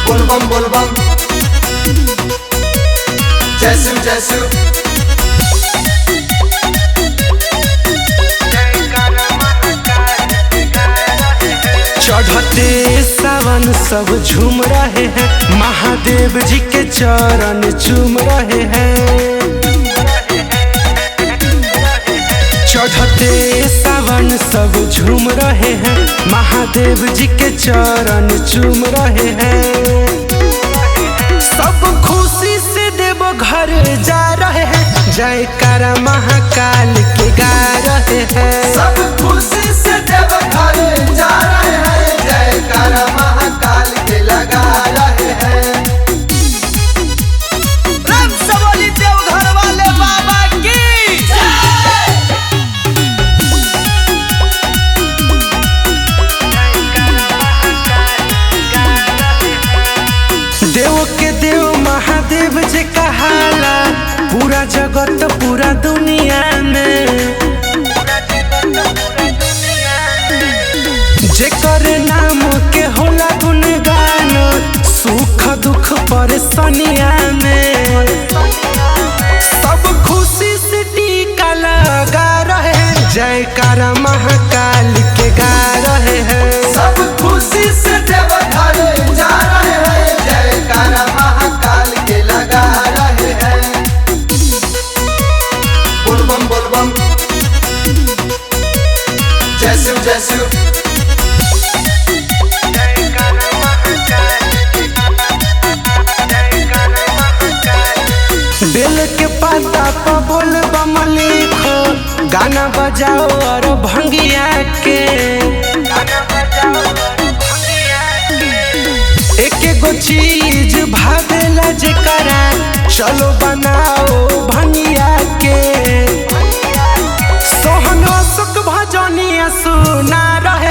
बोलबम बोलबम जैसु जैसु चढ़ते सावन सब झूम रहे हैं, महादेव जी के चरण चूम रहे हैं। चढ़ते सावन सब झूम रहे हैं, महादेव जी के चरण चूम रहे हैं। सब खुशी से देव घर जा रहे हैं, जयकारा महाकाल के गा रहे हैं। सब खुशी से देव घर जा रहे हैं, जयकारा महाकाल के लगा रहे हैं। प्रेम से बोली देव घर वाले बाबा की देव के देव महादेव जी कहाला, पूरा जगत पूरा दुनिया में। जेकर नाम के होला गुणगान, सुख दुख परेशानिया में। सब खुशी से टीका लगा रहे हैं, जयकारा महाकाल के गा रहे हैं। सब खुशी से देव घर जा रहे हैं, जयकारा महाकाल के लगा रहे हैं। बोलबम बोलबम जैसु जैसु बेल के पाता पर बोल बम लिखो, गाना बजाओ और भंगिया के। एक गो चीज भावेला जेकरा, चलो बनाओ भंगिया के। सोहन सुख भजनिया सुना रहे